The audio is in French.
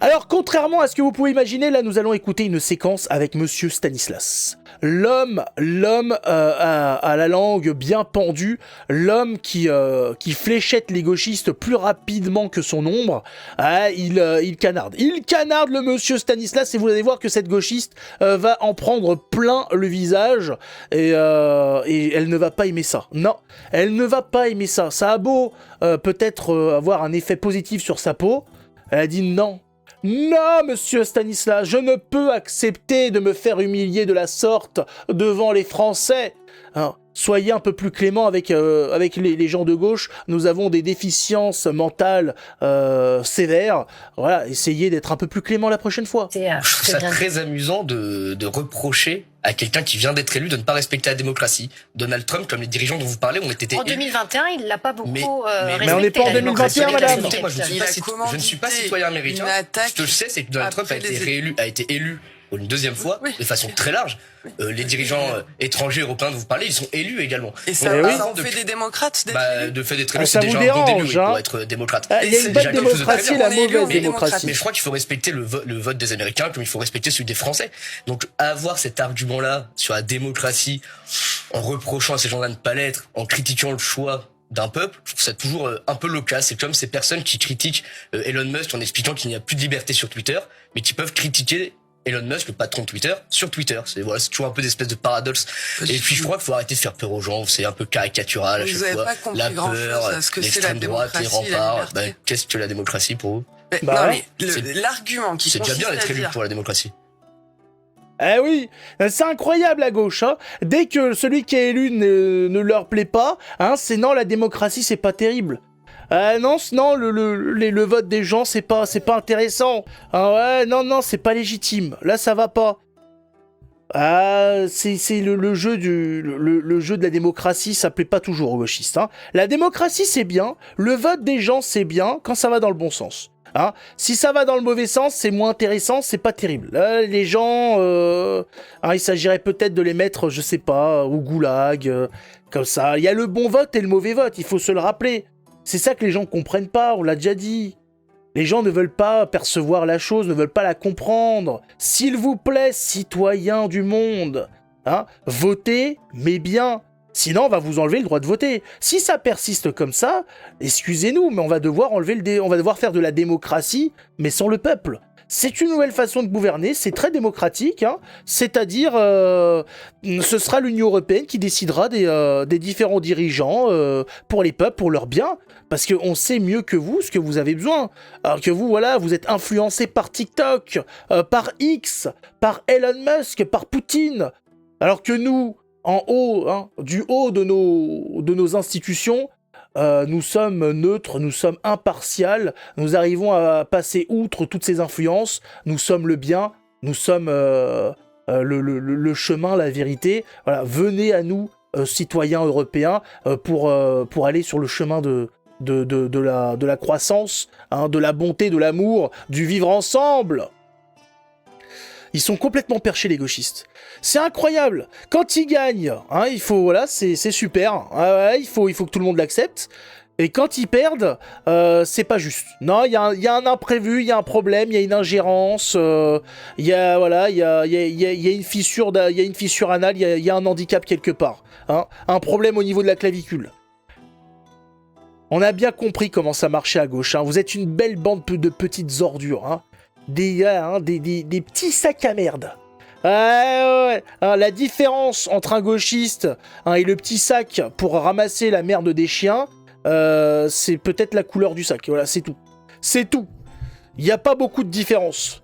Alors, contrairement à ce que vous pouvez imaginer, là, nous allons écouter une séquence avec Monsieur Stanislas. L'homme à la langue bien pendue, l'homme qui fléchette les gauchistes plus rapidement que son ombre, il canarde. Il canarde le Monsieur Stanislas et vous allez voir que cette gauchiste va en prendre plein le visage et elle ne va pas aimer ça. Non, elle ne va pas aimer ça. Ça a beau peut-être avoir un effet positif sur sa peau, elle a dit non. Non, monsieur Stanislas, je ne peux accepter de me faire humilier de la sorte devant les Français. Hein, soyez un peu plus clément avec les gens de gauche. Nous avons des déficiences mentales sévères. Voilà, essayez d'être un peu plus clément la prochaine fois. Je trouve ça très amusant de reprocher à quelqu'un qui vient d'être élu de ne pas respecter la démocratie. Donald Trump, comme les dirigeants dont vous parlez, ont été en 2021, il l'a pas beaucoup respecté. Mais on n'est pas en 2021, madame. Moi, je ne suis pas citoyen américain. Ce que je sais, c'est que Donald Trump a été élu une deuxième fois, de façon très large. Les dirigeants étrangers européens dont vous parlez, ils sont élus également. Et ça en fait des démocrates d'être élus. De fait d'être élus, ça c'est vous déjà un bon dérange, début pour être démocrate. Il y a une bonne démocratie et la mauvaise démocratie. Mais je crois qu'il faut respecter le vote des Américains comme il faut respecter celui des Français. Donc avoir cet argument-là sur la démocratie en reprochant à ces gens-là de ne pas l'être, en critiquant le choix d'un peuple, je trouve ça toujours un peu loquace. C'est comme ces personnes qui critiquent Elon Musk en expliquant qu'il n'y a plus de liberté sur Twitter, mais qui peuvent critiquer Elon Musk, le patron de Twitter, sur Twitter. C'est toujours un peu d'espèce de paradoxe. Et puis je crois qu'il faut arrêter de faire peur aux gens. C'est un peu caricatural à chaque fois. La peur, l'extrême droite, les remparts. Qu'est-ce que la démocratie pour vous? Non mais l'argument qui c'est déjà bien d'être élu pour la démocratie. Eh oui, c'est incroyable à gauche. Hein. Dès que celui qui est élu ne leur plaît pas, hein, c'est non, la démocratie c'est pas terrible. Non, le vote des gens c'est pas intéressant. Ah ouais, non, c'est pas légitime. Là ça va pas. C'est le jeu de la démocratie, ça plaît pas toujours aux gauchistes. Hein. La démocratie c'est bien, le vote des gens c'est bien quand ça va dans le bon sens. Hein, si ça va dans le mauvais sens, c'est moins intéressant, c'est pas terrible. Là, les gens, il s'agirait peut-être de les mettre, je sais pas, au goulag, comme ça. Il y a le bon vote et le mauvais vote, il faut se le rappeler. C'est ça que les gens comprennent pas, on l'a déjà dit. Les gens ne veulent pas percevoir la chose, ne veulent pas la comprendre. S'il vous plaît, citoyens du monde, hein, votez, mais bien. Sinon, on va vous enlever le droit de voter. Si ça persiste comme ça, excusez-nous, mais on va devoir faire de la démocratie, mais sans le peuple. C'est une nouvelle façon de gouverner, c'est très démocratique, hein, c'est-à-dire, ce sera l'Union européenne qui décidera des différents dirigeants pour les peuples, pour leur bien, parce qu'on sait mieux que vous ce que vous avez besoin. Alors que vous, voilà, vous êtes influencé par TikTok, par X, par Elon Musk, par Poutine, alors que nous, en haut, hein, du haut de nos institutions, nous sommes neutres, nous sommes impartials, nous arrivons à passer outre toutes ces influences, nous sommes le bien, nous sommes le chemin, la vérité. Voilà, venez à nous, citoyens européens, pour aller sur le chemin de la croissance, hein, de la bonté, de l'amour, du vivre ensemble. Ils sont complètement perchés, les gauchistes. C'est incroyable. Quand ils gagnent, hein, il faut, voilà, c'est super. Il faut que tout le monde l'accepte. Et quand ils perdent, c'est pas juste. Non, il y a un imprévu, il y a un problème, il y a une ingérence, il y a une fissure, anale, il y a un handicap quelque part. Hein, un problème au niveau de la clavicule. On a bien compris comment ça marchait à gauche. Hein. Vous êtes une belle bande de petites ordures. Hein. Des petits sacs à merde. Ouais. La différence entre un gauchiste, hein, et le petit sac pour ramasser la merde des chiens, c'est peut-être la couleur du sac. Voilà, c'est tout. C'est tout. Il n'y a pas beaucoup de différence.